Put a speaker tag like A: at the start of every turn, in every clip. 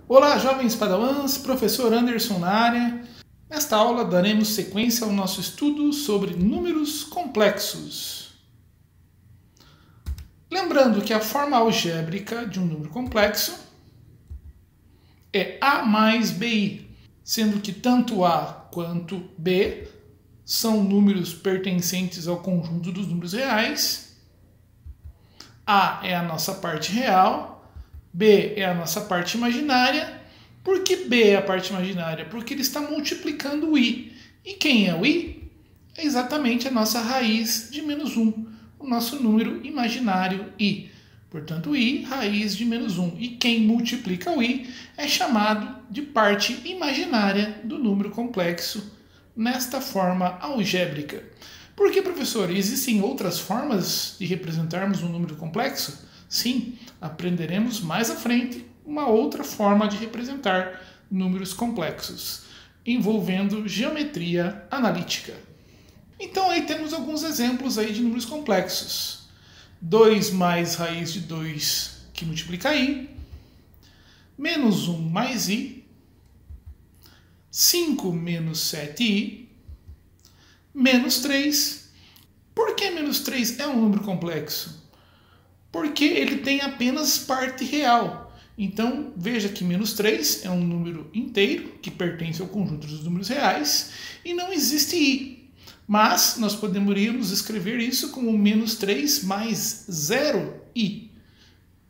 A: Olá, jovens padawans, professor Anderson na área. Nesta aula daremos sequência ao nosso estudo sobre números complexos. Lembrando que a forma algébrica de um número complexo é A mais BI, sendo que tanto A quanto B são números pertencentes ao conjunto dos números reais. A é a nossa parte real, B é a nossa parte imaginária. Por que B é a parte imaginária? Porque ele está multiplicando o I. E quem é o I? É exatamente a nossa raiz de menos 1, o nosso número imaginário I. Portanto, I, raiz de menos 1. E quem multiplica o I é chamado de parte imaginária do número complexo nesta forma algébrica. Por que, professor? Existem outras formas de representarmos um número complexo? Sim, aprenderemos mais à frente uma outra forma de representar números complexos, envolvendo geometria analítica. Então aí temos alguns exemplos aí de números complexos. 2 mais raiz de 2 que multiplica I, menos 1 mais I, 5 menos 7I, menos 3. Por que menos 3 é um número complexo? Porque ele tem apenas parte real. Então, veja que menos 3 é um número inteiro, que pertence ao conjunto dos números reais, e não existe I. Mas nós poderíamos escrever isso como menos 3 mais 0I.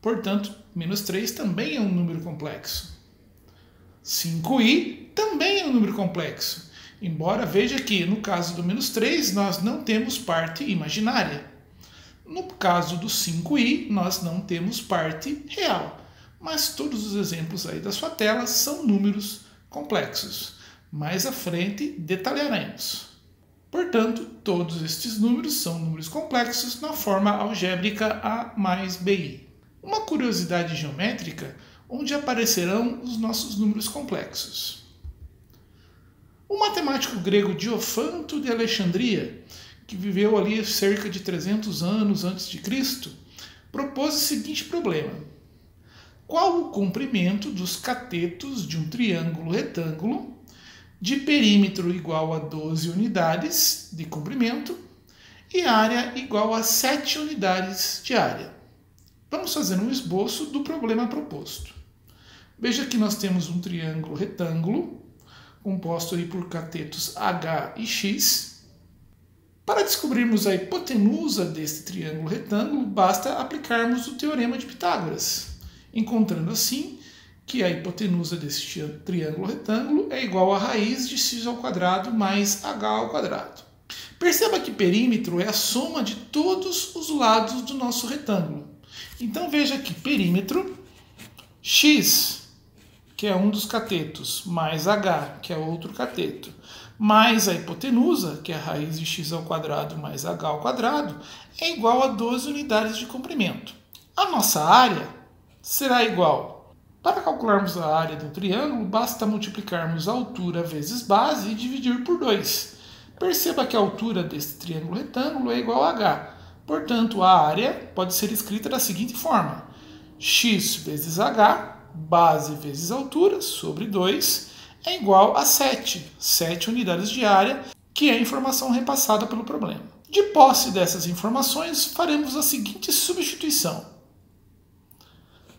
A: Portanto, menos 3 também é um número complexo. 5I também é um número complexo. Embora veja que no caso do menos 3 nós não temos parte imaginária. No caso do 5i nós não temos parte real. Mas todos os exemplos aí da sua tela são números complexos. Mais à frente detalharemos. Portanto, todos estes números são números complexos na forma algébrica A mais BI. Uma curiosidade geométrica onde aparecerão os nossos números complexos. O matemático grego Diofanto de Alexandria, que viveu ali cerca de 300 anos antes de Cristo, propôs o seguinte problema: qual o comprimento dos catetos de um triângulo retângulo de perímetro igual a 12 unidades de comprimento e área igual a 7 unidades de área? Vamos fazer um esboço do problema proposto. Veja que nós temos um triângulo retângulo composto aí por catetos H e X. Para descobrirmos a hipotenusa deste triângulo retângulo, basta aplicarmos o teorema de Pitágoras, encontrando assim que a hipotenusa deste triângulo retângulo é igual a raiz de x ao quadrado mais h ao quadrado. Perceba que perímetro é a soma de todos os lados do nosso retângulo. Então veja que perímetro, x, que é um dos catetos, mais h, que é outro cateto, mais a hipotenusa, que é a raiz de x ao quadrado mais h ao quadrado, é igual a 12 unidades de comprimento. A nossa área será igual. Para calcularmos a área do triângulo, basta multiplicarmos a altura vezes base e dividir por 2. Perceba que a altura deste triângulo retângulo é igual a h. Portanto, a área pode ser escrita da seguinte forma: x vezes h, base vezes altura, sobre 2, é igual a 7 unidades de área, que é a informação repassada pelo problema. De posse dessas informações, faremos a seguinte substituição.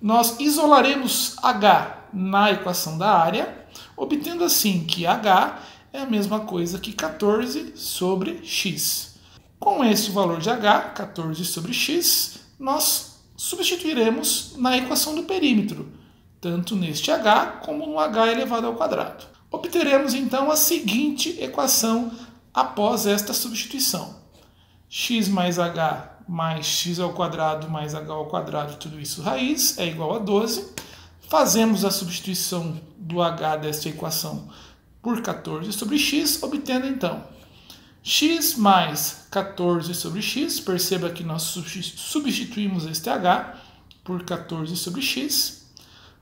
A: Nós isolaremos h na equação da área, obtendo assim que h é a mesma coisa que 14 sobre x. Com esse valor de h, 14 sobre x, nós substituiremos na equação do perímetro, tanto neste h como no h elevado ao quadrado. Obteremos então a seguinte equação após esta substituição. X mais h mais x ao quadrado mais h ao quadrado, tudo isso raiz, é igual a 12. Fazemos a substituição do h desta equação por 14 sobre x, obtendo então x mais 14 sobre x, perceba que nós substituímos este h por 14 sobre x,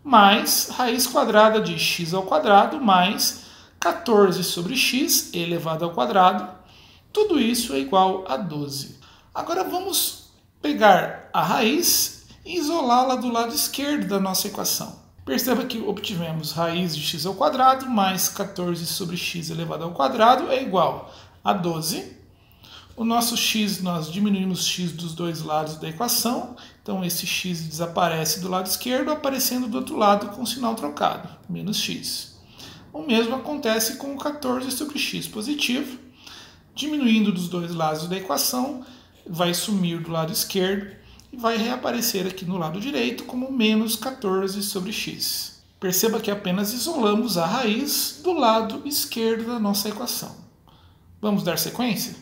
A: mais raiz quadrada de x ao quadrado mais 14 sobre x elevado ao quadrado, tudo isso é igual a 12. Agora vamos pegar a raiz e isolá-la do lado esquerdo da nossa equação. Perceba que obtivemos raiz de x ao quadrado mais 14 sobre x elevado ao quadrado é igual a 12. O nosso x, nós diminuímos x dos dois lados da equação, então esse x desaparece do lado esquerdo, aparecendo do outro lado com o sinal trocado, menos x. O mesmo acontece com o 14 sobre x positivo, diminuindo dos dois lados da equação, vai sumir do lado esquerdo e vai reaparecer aqui no lado direito como menos 14 sobre x. Perceba que apenas isolamos a raiz do lado esquerdo da nossa equação. Vamos dar sequência?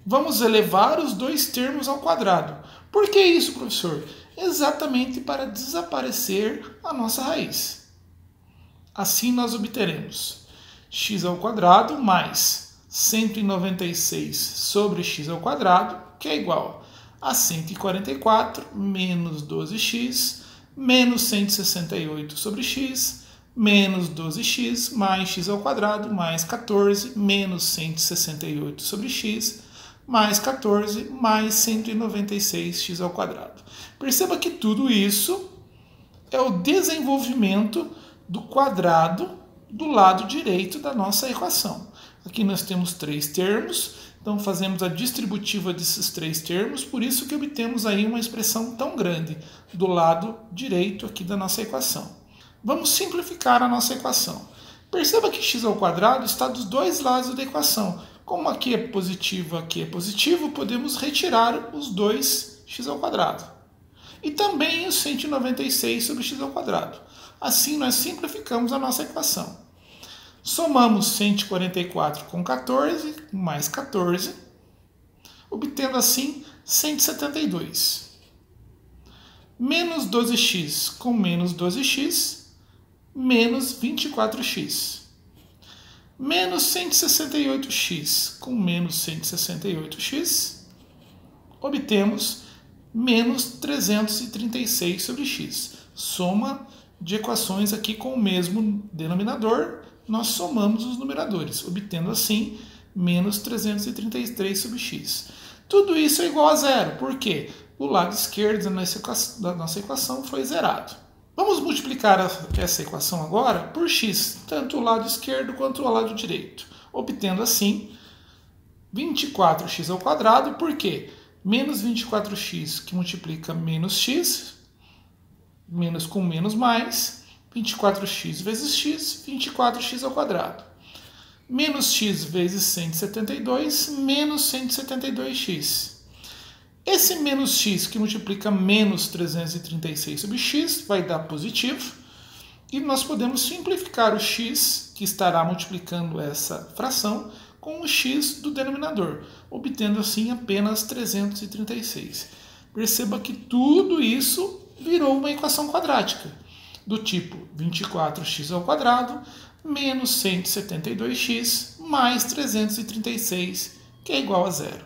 A: Vamos elevar os dois termos ao quadrado. Por que isso, professor? Exatamente para desaparecer a nossa raiz. Assim nós obteremos x ao quadrado mais 196 sobre x ao quadrado, que é igual a 144 menos 12x menos 168 sobre x menos 12x mais x ao quadrado mais 14 menos 168 sobre x mais 14 mais 196x ao quadrado. Perceba que tudo isso é o desenvolvimento do quadrado do lado direito da nossa equação. Aqui nós temos três termos, então fazemos a distributiva desses três termos, por isso que obtemos aí uma expressão tão grande do lado direito aqui da nossa equação. Vamos simplificar a nossa equação. Perceba que x ao quadrado está dos dois lados da equação. Como aqui é positivo, podemos retirar os dois x ao quadrado. E também o 196 sobre x ao quadrado. Assim, nós simplificamos a nossa equação. Somamos 144 com 14, mais 14, obtendo assim 172. Menos 12x com menos 12x, menos 24x. Menos 168x com menos 168x, obtemos menos 336 sobre x. Soma de equações aqui com o mesmo denominador, nós somamos os numeradores, obtendo assim menos 333 sobre x. Tudo isso é igual a zero, porque o lado esquerdo da nossa equação foi zerado. Vamos multiplicar essa equação agora por x, tanto o lado esquerdo quanto o lado direito, obtendo assim 24x ao quadrado, porque menos 24x que multiplica menos x, menos com menos mais, 24x vezes x, 24x ao quadrado. Menos x vezes 172, menos 172x. Esse menos x que multiplica menos 336 sobre x vai dar positivo. E nós podemos simplificar o x, que estará multiplicando essa fração, com o x do denominador, obtendo assim apenas 336. Perceba que tudo isso virou uma equação quadrática, do tipo 24x ao quadrado menos 172x mais 336, que é igual a zero.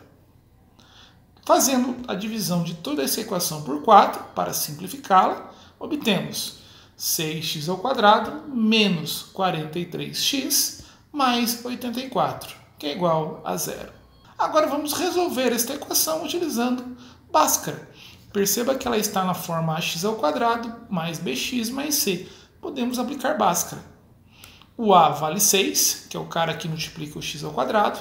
A: Fazendo a divisão de toda essa equação por 4, para simplificá-la, obtemos 6x ao quadrado menos 43x mais 84, que é igual a zero. Agora vamos resolver esta equação utilizando Bhaskara. Perceba que ela está na forma ax ao quadrado mais bx mais c. Podemos aplicar Bhaskara. O a vale 6, que é o cara que multiplica o x ao quadrado.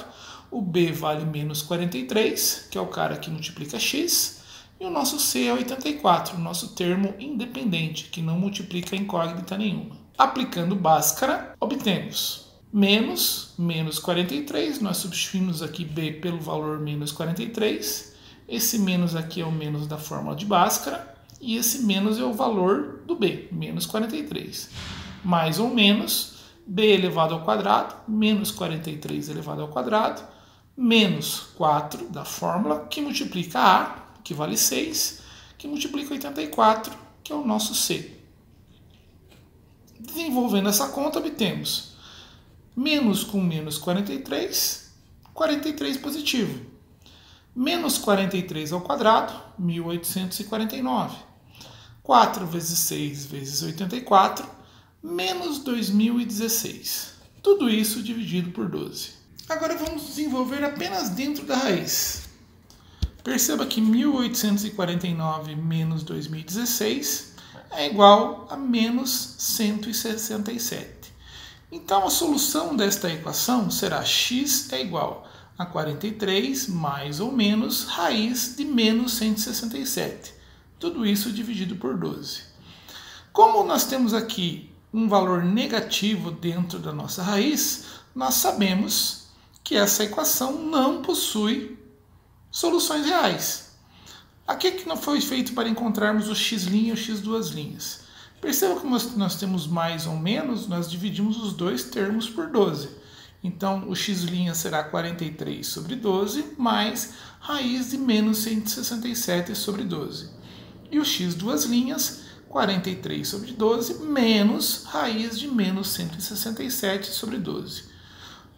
A: O b vale menos 43, que é o cara que multiplica x. E o nosso c é 84, o nosso termo independente, que não multiplica incógnita nenhuma. Aplicando Bhaskara, obtemos menos 43. Nós substituímos aqui b pelo valor menos 43. Esse menos aqui é o menos da fórmula de Bhaskara. E esse menos é o valor do b, menos 43. Mais ou menos b elevado ao quadrado, menos 43 elevado ao quadrado, menos 4 da fórmula, que multiplica a, que vale 6, que multiplica 84, que é o nosso c. Desenvolvendo essa conta, obtemos menos com menos 43, 43 positivo. Menos 43 ao quadrado, 1849. 4 vezes 6 vezes 84, menos 2016. Tudo isso dividido por 12. Agora vamos desenvolver apenas dentro da raiz. Perceba que 1849 menos 2016 é igual a menos 167. Então, a solução desta equação será x é igual a 43 mais ou menos raiz de menos 167. Tudo isso dividido por 12. Como nós temos aqui um valor negativo dentro da nossa raiz, nós sabemos que essa equação não possui soluções reais. Aqui que não foi feito para encontrarmos o x' e o x duas linhas. Perceba que nós temos mais ou menos, nós dividimos os dois termos por 12. Então, o x' será 43 sobre 12, mais raiz de menos 167 sobre 12. E o x duas linhas, 43 sobre 12, menos raiz de menos 167 sobre 12.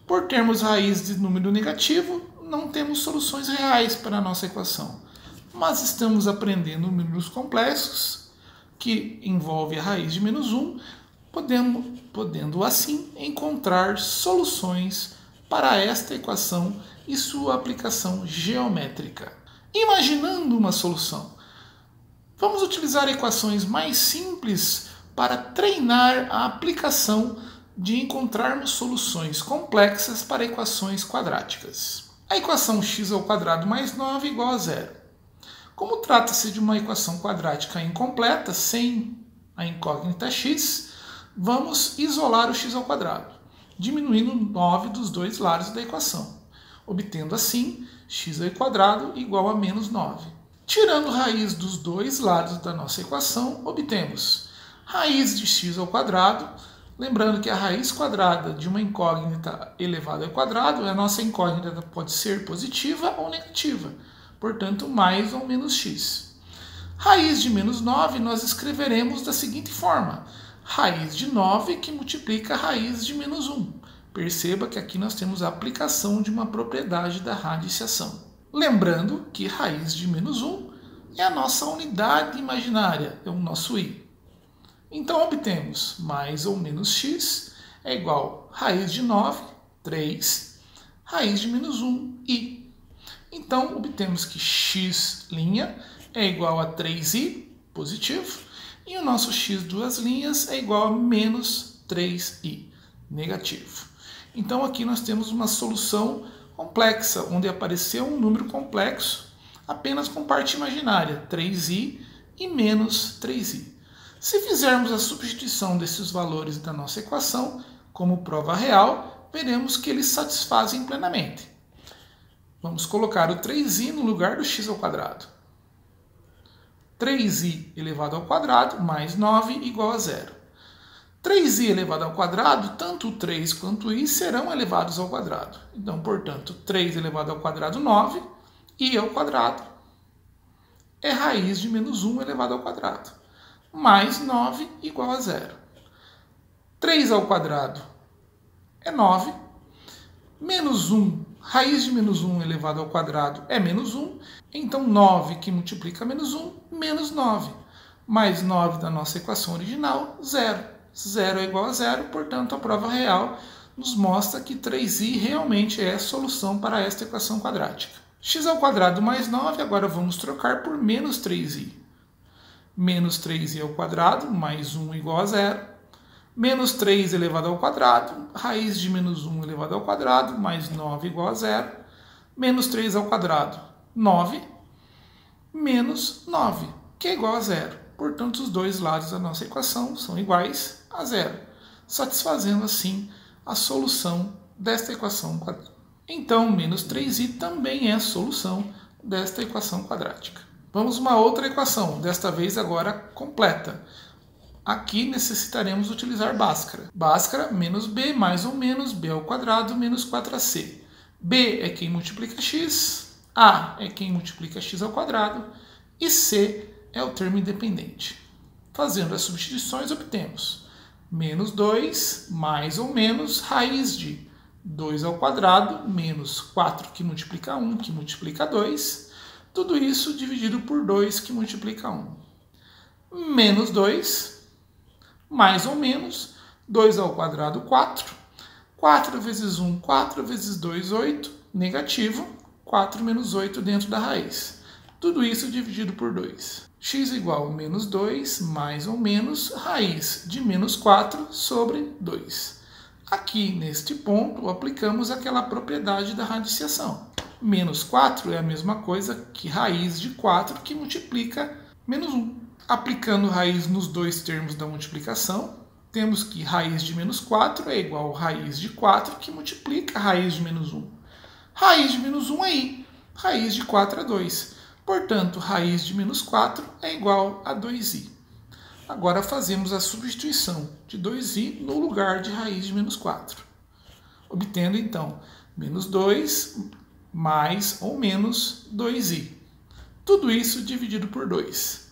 A: Por termos raiz de número negativo, não temos soluções reais para a nossa equação. Mas estamos aprendendo números complexos, que envolve a raiz de menos 1, podendo assim encontrar soluções para esta equação e sua aplicação geométrica. Imaginando uma solução, vamos utilizar equações mais simples para treinar a aplicação de encontrarmos soluções complexas para equações quadráticas. A equação x² mais 9 igual a 0. Como trata-se de uma equação quadrática incompleta, sem a incógnita x, vamos isolar o x², diminuindo 9 dos dois lados da equação, obtendo assim x² igual a menos 9. Tirando raiz dos dois lados da nossa equação, obtemos raiz de x², lembrando que a raiz quadrada de uma incógnita elevada ao quadrado, a nossa incógnita pode ser positiva ou negativa, portanto, mais ou menos x. Raiz de menos 9 nós escreveremos da seguinte forma: raiz de 9 que multiplica a raiz de menos 1. Perceba que aqui nós temos a aplicação de uma propriedade da radiciação. Lembrando que raiz de menos 1 é a nossa unidade imaginária, é o nosso i. Então, obtemos mais ou menos x é igual a raiz de 9, 3, raiz de menos 1, i. Então, obtemos que x' é igual a 3i, positivo, e o nosso x duas linhas é igual a menos 3i, negativo. Então, aqui nós temos uma solução complexa, onde apareceu um número complexo apenas com parte imaginária, 3i e menos 3i. Se fizermos a substituição desses valores da nossa equação como prova real, veremos que eles satisfazem plenamente. Vamos colocar o 3i no lugar do x². 3i elevado ao quadrado mais 9 igual a 0. 3i elevado ao quadrado, tanto o 3 quanto o i serão elevados ao quadrado. Então, portanto, 3 elevado ao quadrado, 9, i ao quadrado é raiz de menos 1 elevado ao quadrado, mais 9 igual a 0. 3 ao quadrado é 9, menos 1, raiz de menos 1 elevado ao quadrado é menos 1, então 9 que multiplica menos 1, menos 9. Mais 9 da nossa equação original, 0. 0 é igual a 0, portanto a prova real nos mostra que 3i realmente é a solução para esta equação quadrática. x² mais 9, agora vamos trocar por menos 3i. Menos 3i ao quadrado, mais 1 igual a 0. Menos 3 elevado ao quadrado, raiz de menos 1 elevado ao quadrado, mais 9 igual a 0. Menos 3 ao quadrado, 9, menos 9, que é igual a 0. Portanto, os dois lados da nossa equação são iguais a 0, satisfazendo assim a solução desta equação quadrática. Então, menos 3i também é a solução desta equação quadrática. Vamos a uma outra equação, desta vez agora completa. Aqui necessitaremos utilizar Bhaskara. Bhaskara menos b mais ou menos b ao quadrado menos 4ac. b é quem multiplica x, a é quem multiplica x ao quadrado e c é o termo independente. Fazendo as substituições, obtemos menos 2 mais ou menos raiz de 2 ao quadrado menos 4 que multiplica 1, que multiplica 2. Tudo isso dividido por 2 que multiplica 1. Menos 2 mais ou menos 2 ao quadrado, 4. 4 vezes 1, 4 vezes 2, 8. Negativo. 4 menos 8 dentro da raiz. Tudo isso dividido por 2. X igual a menos 2 mais ou menos raiz de menos 4 sobre 2. Aqui, neste ponto, aplicamos aquela propriedade da radiciação. Menos 4 é a mesma coisa que raiz de 4 que multiplica menos 1. Aplicando raiz nos dois termos da multiplicação, temos que raiz de menos 4 é igual a raiz de 4 que multiplica a raiz de menos 1. Raiz de menos 1 é i, raiz de 4 é 2. Portanto, raiz de menos 4 é igual a 2i. Agora fazemos a substituição de 2i no lugar de raiz de menos 4. Obtendo, então, menos 2 mais ou menos 2i. Tudo isso dividido por 2.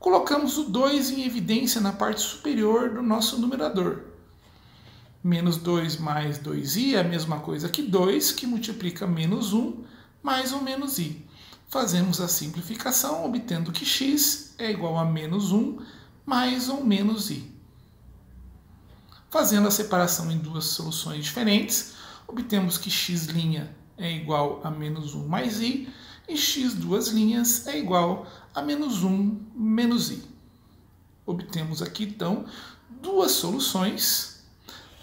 A: Colocamos o 2 em evidência na parte superior do nosso numerador. Menos 2 mais 2i é a mesma coisa que 2, que multiplica menos 1 mais ou menos i. Fazemos a simplificação, obtendo que x é igual a menos 1 mais ou menos i. Fazendo a separação em duas soluções diferentes, obtemos que x' é igual a menos 1 mais i, e x duas linhas é igual a menos 1 menos i. Obtemos aqui, então, duas soluções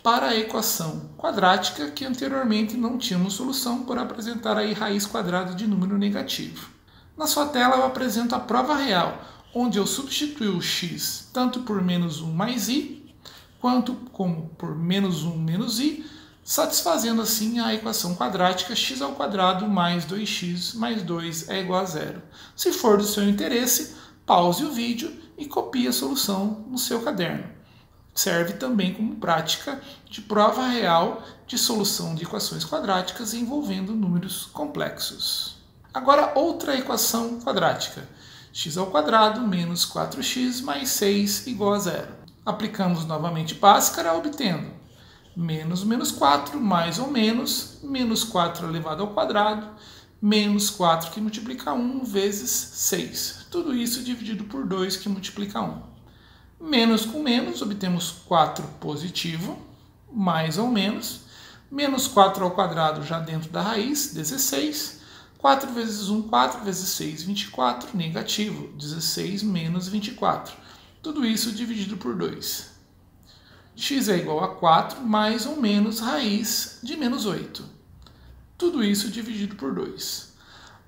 A: para a equação quadrática que anteriormente não tínhamos solução por apresentar aí raiz quadrada de número negativo. Na sua tela eu apresento a prova real, onde eu substituo o x tanto por menos 1 mais i, quanto como por menos 1 menos i, satisfazendo assim a equação quadrática x ao quadrado mais 2x mais 2 é igual a 0. Se for do seu interesse, pause o vídeo e copie a solução no seu caderno. Serve também como prática de prova real de solução de equações quadráticas envolvendo números complexos. Agora outra equação quadrática. X ao quadrado menos 4x mais 6 igual a 0. Aplicamos novamente Bhaskara, obtendo menos 4 mais ou menos 4 elevado ao quadrado, menos 4 que multiplica 1 vezes 6. Tudo isso dividido por 2 que multiplica 1. Menos com menos, obtemos 4 positivo, mais ou menos 4 ao quadrado já dentro da raiz, 16. 4 vezes 1, 4 vezes 6, 24, negativo, 16 menos 24. Tudo isso dividido por 2. X é igual a 4 mais ou menos raiz de menos 8. Tudo isso dividido por 2.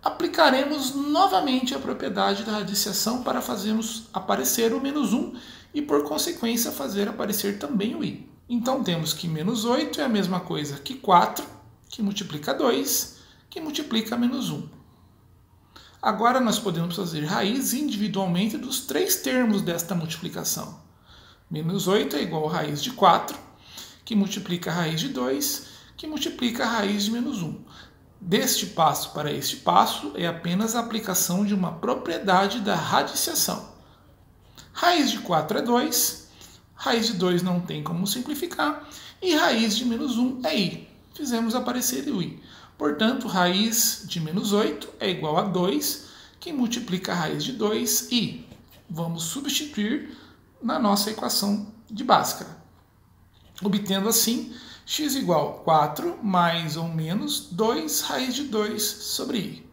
A: Aplicaremos novamente a propriedade da radiciação para fazermos aparecer o menos 1 e, por consequência, fazer aparecer também o i. Então temos que menos 8 é a mesma coisa que 4, que multiplica 2, que multiplica menos 1. Agora nós podemos fazer raiz individualmente dos três termos desta multiplicação. Menos 8 é igual a raiz de 4, que multiplica a raiz de 2, que multiplica a raiz de menos 1. Deste passo para este passo é apenas a aplicação de uma propriedade da radiciação. Raiz de 4 é 2, raiz de 2 não tem como simplificar, e raiz de menos 1 é i. Fizemos aparecer o i. Portanto, raiz de menos 8 é igual a 2, que multiplica a raiz de 2, i. Vamos substituir na nossa equação de Bhaskara. Obtendo assim, x igual a 4 mais ou menos 2 raiz de 2 sobre i.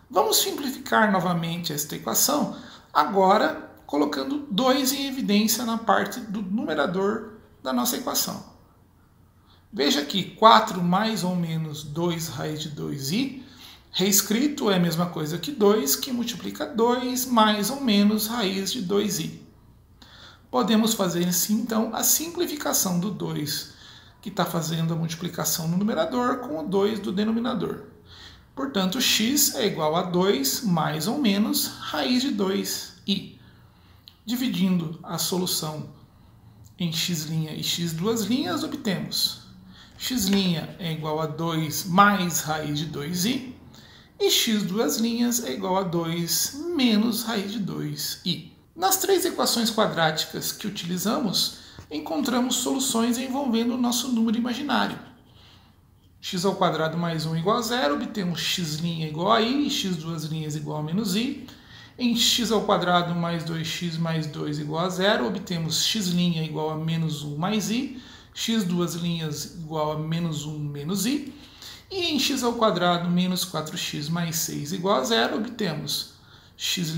A: Vamos simplificar novamente esta equação, agora colocando 2 em evidência na parte do numerador da nossa equação. Veja que 4 mais ou menos 2 raiz de 2i, reescrito é a mesma coisa que 2, que multiplica 2 mais ou menos raiz de 2i. Podemos fazer assim, então, a simplificação do 2, que está fazendo a multiplicação no numerador, com o 2 do denominador. Portanto, x é igual a 2 mais ou menos raiz de 2i. Dividindo a solução em x' e x duas linhas, obtemos x' é igual a 2 mais raiz de 2i, e x duas linhas é igual a 2 menos raiz de 2i. Nas três equações quadráticas que utilizamos, encontramos soluções envolvendo o nosso número imaginário. X ao quadrado mais 1 igual a 0, obtemos x' igual a i e x duas linhas igual a menos i. Em x ao quadrado mais 2x mais 2 igual a 0, obtemos x' igual a menos 1 mais i, x duas linhas igual a menos 1 menos i. E em x ao quadrado menos 4x mais 6 igual a 0, obtemos x'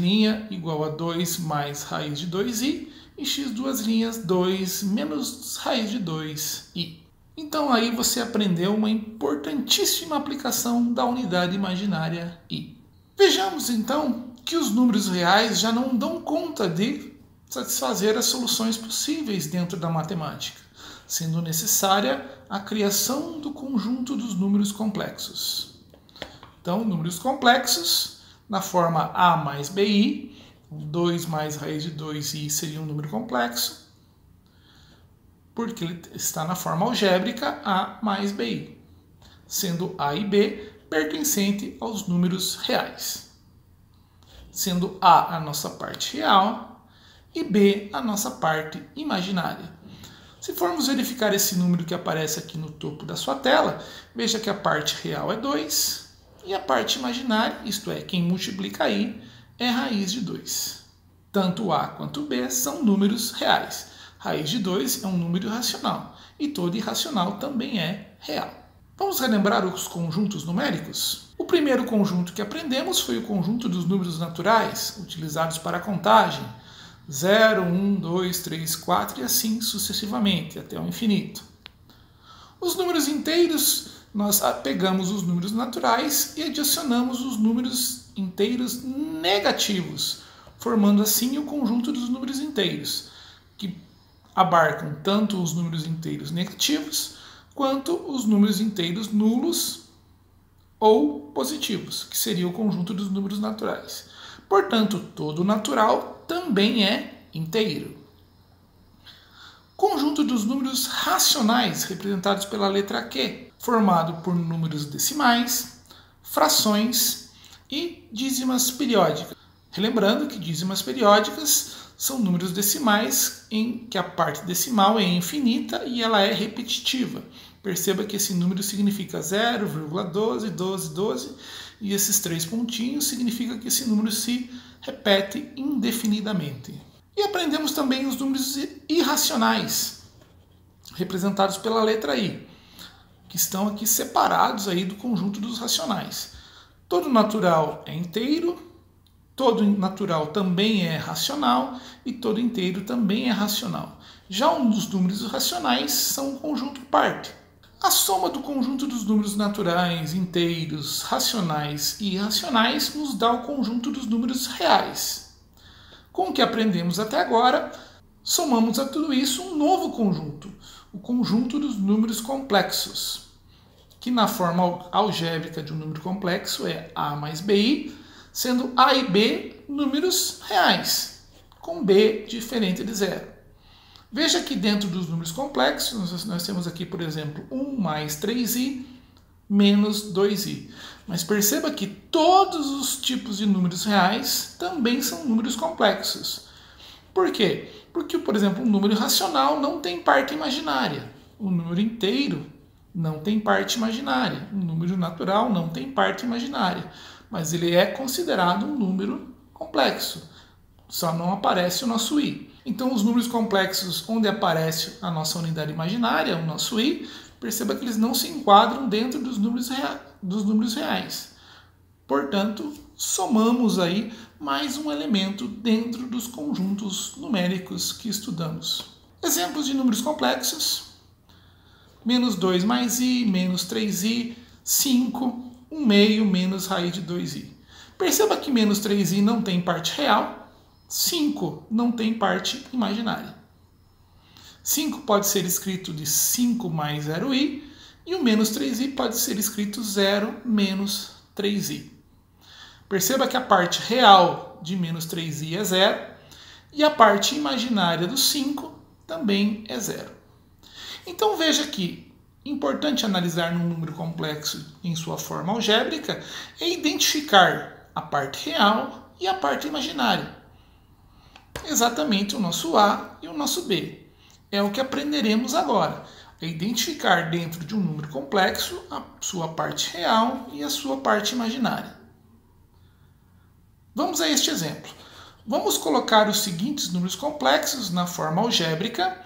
A: igual a 2 mais raiz de 2i, e x duas linhas 2 menos raiz de 2i. Então aí você aprendeu uma importantíssima aplicação da unidade imaginária i. Vejamos então que os números reais já não dão conta de satisfazer as soluções possíveis dentro da matemática, sendo necessária a criação do conjunto dos números complexos. Então, números complexos, na forma a mais bi, 2 mais raiz de 2i seria um número complexo, porque ele está na forma algébrica a mais bi, sendo a e b pertencente aos números reais, sendo a nossa parte real e b a nossa parte imaginária. Se formos verificar esse número que aparece aqui no topo da sua tela, veja que a parte real é 2 e a parte imaginária, isto é, quem multiplica i, é raiz de 2. Tanto a quanto b são números reais. Raiz de 2 é um número racional e todo irracional também é real. Vamos relembrar os conjuntos numéricos? O primeiro conjunto que aprendemos foi o conjunto dos números naturais, utilizados para a contagem. 0, 1, 2, 3, 4 e assim sucessivamente, até o infinito. Os números inteiros, nós pegamos os números naturais e adicionamos os números inteiros negativos, formando assim o conjunto dos números inteiros, que abarcam tanto os números inteiros negativos quanto os números inteiros nulos ou positivos, que seria o conjunto dos números naturais. Portanto, todo natural também é inteiro. Conjunto dos números racionais, representados pela letra Q, formado por números decimais, frações e dízimas periódicas. Relembrando que dízimas periódicas são números decimais em que a parte decimal é infinita e ela é repetitiva. Perceba que esse número significa 0,12, 12, 12 e esses 3 pontinhos significa que esse número se repete indefinidamente. E aprendemos também os números irracionais, representados pela letra I, que estão aqui separados aí do conjunto dos racionais. Todo natural é inteiro, todo natural também é racional e todo inteiro também é racional. Já os números irracionais são um conjunto parte. A soma do conjunto dos números naturais, inteiros, racionais e irracionais nos dá o conjunto dos números reais. Com o que aprendemos até agora, somamos a tudo isso um novo conjunto, o conjunto dos números complexos, que na forma algébrica de um número complexo é a mais bi, sendo a e b números reais, com b diferente de zero. Veja que dentro dos números complexos, nós temos aqui, por exemplo, 1 mais 3i menos 2i. Mas perceba que todos os tipos de números reais também são números complexos. Por quê? Porque, por exemplo, um número racional não tem parte imaginária. Um número inteiro não tem parte imaginária. Um número natural não tem parte imaginária. Mas ele é considerado um número complexo. Só não aparece o nosso i. Então, os números complexos onde aparece a nossa unidade imaginária, o nosso i, perceba que eles não se enquadram dentro dos números reais. Portanto, somamos aí mais um elemento dentro dos conjuntos numéricos que estudamos. Exemplos de números complexos: menos 2 mais i, menos 3i, 5, 1 meio menos raiz de 2i. Perceba que menos 3i não tem parte real, 5 não tem parte imaginária. 5 pode ser escrito de 5 mais 0i e o menos 3i pode ser escrito 0 menos 3i. Perceba que a parte real de menos 3i é 0 e a parte imaginária do 5 também é 0. Então veja que importante analisar num número complexo em sua forma algébrica é identificar a parte real e a parte imaginária. Exatamente o nosso A e o nosso B. É o que aprenderemos agora. É identificar dentro de um número complexo a sua parte real e a sua parte imaginária. Vamos a este exemplo. Vamos colocar os seguintes números complexos na forma algébrica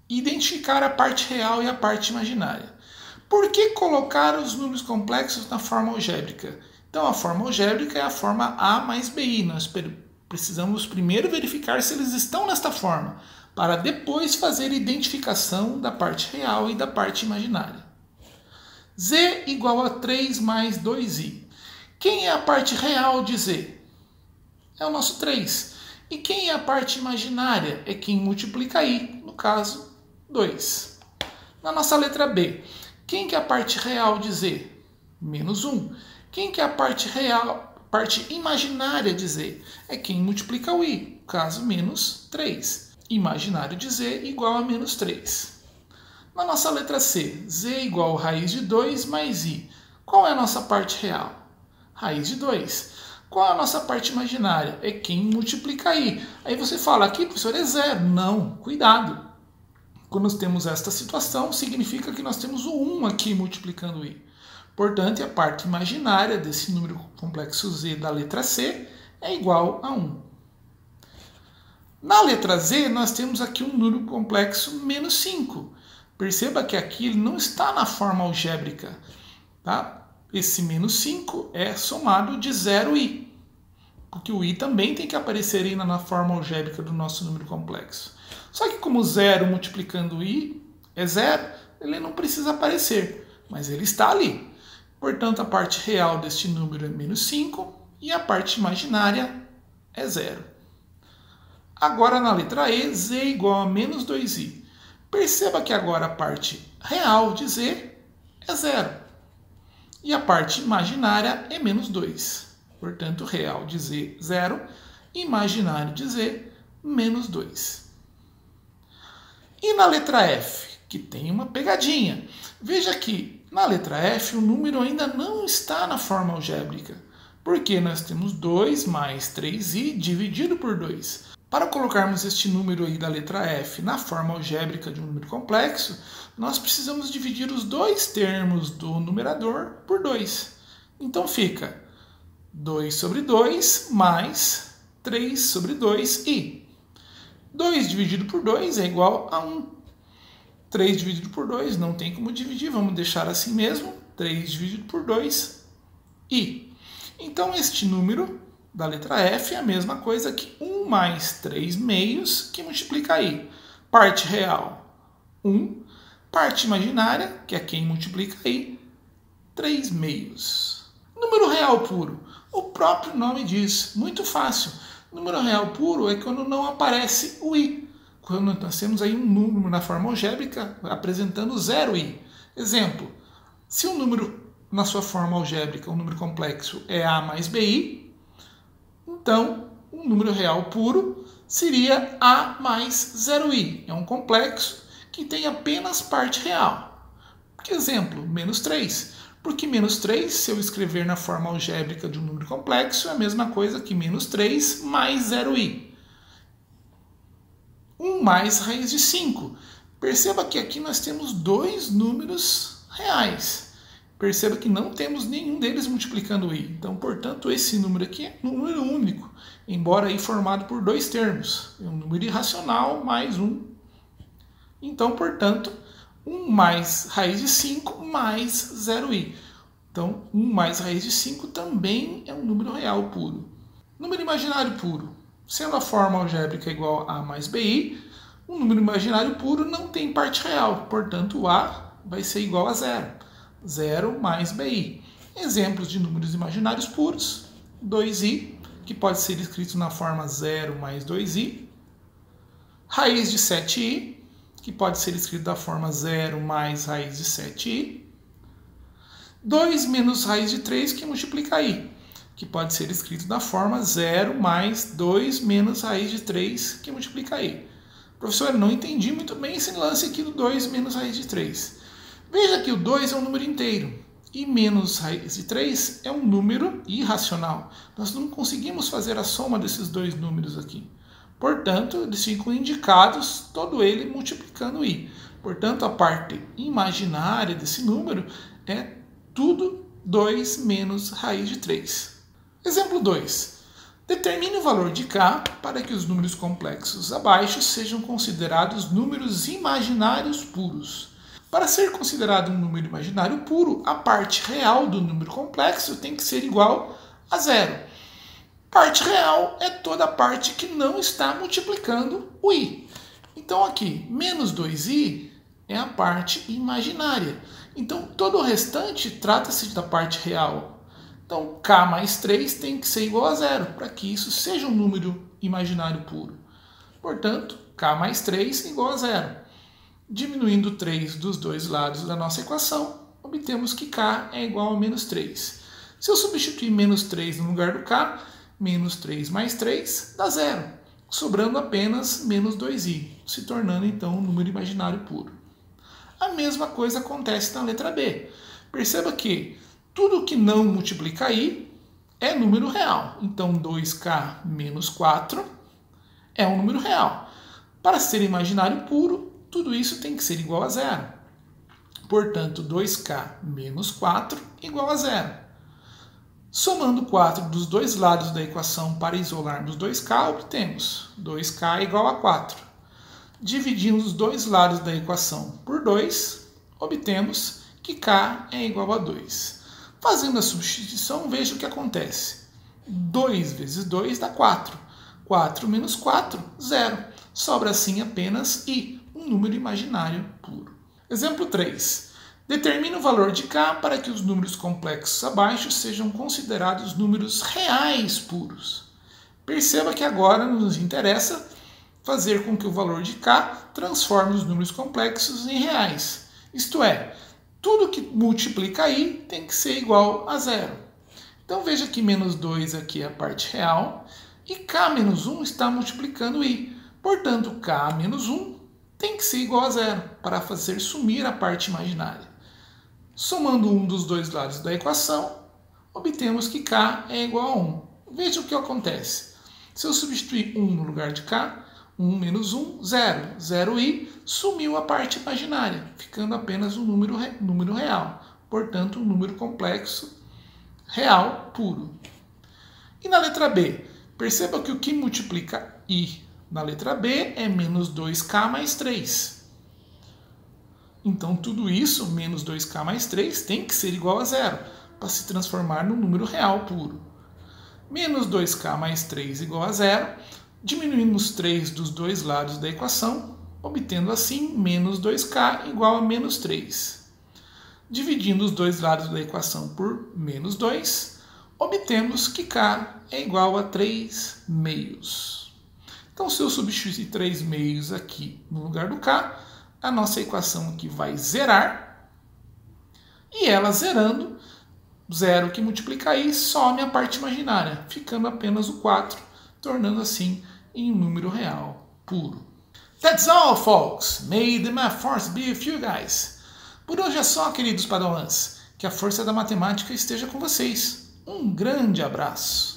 A: e identificar a parte real e a parte imaginária. Por que colocar os números complexos na forma algébrica? Então a forma algébrica é a forma A mais BI. Nós precisamos primeiro verificar se eles estão nesta forma, para depois fazer a identificação da parte real e da parte imaginária. Z igual a 3 mais 2i. Quem é a parte real de Z? É o nosso 3. E quem é a parte imaginária? É quem multiplica i, no caso, 2. Na nossa letra B, quem que é a parte real de Z? Menos 1. Quem que é a parte real, parte imaginária de Z? É quem multiplica o i, no caso, menos 3. Imaginário de Z igual a menos 3. Na nossa letra C, Z igual a raiz de 2 mais i. Qual é a nossa parte real? Raiz de 2. Qual é a nossa parte imaginária? É quem multiplica i. Aí você fala, aqui, professor, é 0. Não, cuidado. Quando nós temos esta situação, significa que nós temos o 1 aqui multiplicando i. Portanto, a parte imaginária desse número complexo Z da letra C é igual a 1. Na letra Z, nós temos aqui um número complexo menos 5. Perceba que aqui ele não está na forma algébrica. Tá? Esse menos 5 é somado de 0i. Porque o i também tem que aparecer aí na forma algébrica do nosso número complexo. Só que como 0 multiplicando i é 0, ele não precisa aparecer. Mas ele está ali. Portanto, a parte real deste número é menos 5 e a parte imaginária é 0. Agora, na letra E, Z igual a menos 2i. Perceba que agora a parte real de Z é 0. E a parte imaginária é menos 2. Portanto, real de Z, 0. Imaginário de Z, menos 2. E na letra F, que tem uma pegadinha. Veja que na letra F o número ainda não está na forma algébrica. Porque nós temos 2 mais 3i dividido por 2. Para colocarmos este número aí da letra F na forma algébrica de um número complexo, nós precisamos dividir os dois termos do numerador por 2. Então fica 2 sobre 2 mais 3 sobre 2i. 2 dividido por 2 é igual a 1. 3 dividido por 2 não tem como dividir, vamos deixar assim mesmo. 3 dividido por 2, i. Então este número da letra F é a mesma coisa que 1 mais 3 meios que multiplica i. Parte real, 1. Parte imaginária, que é quem multiplica i, 3 meios. Número real puro. O próprio nome diz, muito fácil. Número real puro é quando não aparece o i. Quando nós temos aí um número na forma algébrica apresentando 0i. Exemplo, se um número na sua forma algébrica, um número complexo, é a mais bi, então, um número real puro seria a mais 0i. É um complexo que tem apenas parte real. Por exemplo, menos 3. Porque menos 3, se eu escrever na forma algébrica de um número complexo, é a mesma coisa que menos 3 mais 0i. 1 mais raiz de 5. Perceba que aqui nós temos dois números reais. Perceba que não temos nenhum deles multiplicando i. Então, portanto, esse número aqui é um número único, embora aí formado por dois termos. É um número irracional mais 1. Então, portanto, 1 mais raiz de 5 mais 0i. Então, 1 mais raiz de 5 também é um número real puro. Número imaginário puro. Sendo a forma algébrica igual a mais bi, um número imaginário puro não tem parte real. Portanto, o a vai ser igual a 0. 0 mais bi. Exemplos de números imaginários puros. 2i, que pode ser escrito na forma 0 mais 2i. Raiz de 7i, que pode ser escrito da forma 0 mais raiz de 7i. 2 menos raiz de 3, que multiplica i, que pode ser escrito da forma 0 mais 2 menos raiz de 3, que multiplica i. Professor, eu não entendi muito bem esse lance aqui do 2 menos raiz de 3. Veja que o 2 é um número inteiro e menos raiz de 3 é um número irracional. Nós não conseguimos fazer a soma desses dois números aqui. Portanto, eles ficam indicados, todo ele multiplicando i. Portanto, a parte imaginária desse número é tudo 2 menos raiz de 3. Exemplo 2. Determine o valor de k para que os números complexos abaixo sejam considerados números imaginários puros. Para ser considerado um número imaginário puro, a parte real do número complexo tem que ser igual a zero. Parte real é toda a parte que não está multiplicando o i. Então aqui, menos 2i é a parte imaginária. Então todo o restante trata-se da parte real. Então k mais 3 tem que ser igual a zero, para que isso seja um número imaginário puro. Portanto, k mais 3 igual a zero. Diminuindo 3 dos dois lados da nossa equação, obtemos que k é igual a menos 3. Se eu substituir menos 3 no lugar do k, menos 3 mais 3 dá zero, sobrando apenas menos 2i, se tornando então um número imaginário puro. A mesma coisa acontece na letra B. Perceba que tudo que não multiplica i é número real. Então 2k menos 4 é um número real. Para ser imaginário puro, tudo isso tem que ser igual a zero. Portanto, 2k menos 4 igual a zero. Somando 4 dos dois lados da equação para isolarmos 2k, obtemos 2k igual a 4. Dividindo os dois lados da equação por 2, obtemos que k é igual a 2. Fazendo a substituição, veja o que acontece. 2 vezes 2 dá 4. 4 menos 4, 0. Sobra assim apenas i, um número imaginário puro. Exemplo 3. Determine o valor de k para que os números complexos abaixo sejam considerados números reais puros. Perceba que agora nos interessa fazer com que o valor de k transforme os números complexos em reais. Isto é, tudo que multiplica i tem que ser igual a zero. Então veja que menos 2 aqui é a parte real e k menos 1 está multiplicando i. Portanto, k menos 1 tem que ser igual a zero para fazer sumir a parte imaginária. Somando um dos dois lados da equação, obtemos que k é igual a 1. Veja o que acontece. Se eu substituir 1 no lugar de k, 1 menos 1, 0. 0i, sumiu a parte imaginária, ficando apenas um número real. Portanto, um número complexo, real, puro. E na letra B, perceba que o que multiplica i na letra B é menos 2k mais 3. Então, tudo isso, menos 2k mais 3, tem que ser igual a zero, para se transformar num número real puro. Menos 2k mais 3 igual a zero, diminuímos 3 dos dois lados da equação, obtendo assim menos 2k igual a menos 3. Dividindo os dois lados da equação por menos 2, obtemos que k é igual a 3 meios. Então, se eu substituir 3 meios aqui no lugar do k, a nossa equação aqui vai zerar, e ela zerando, 0 que multiplica i, some a parte imaginária, ficando apenas o 4, tornando assim em um número real puro. That's all, folks! May the math force be with you guys! Por hoje é só, queridos padawans. Que a força da matemática esteja com vocês. Um grande abraço!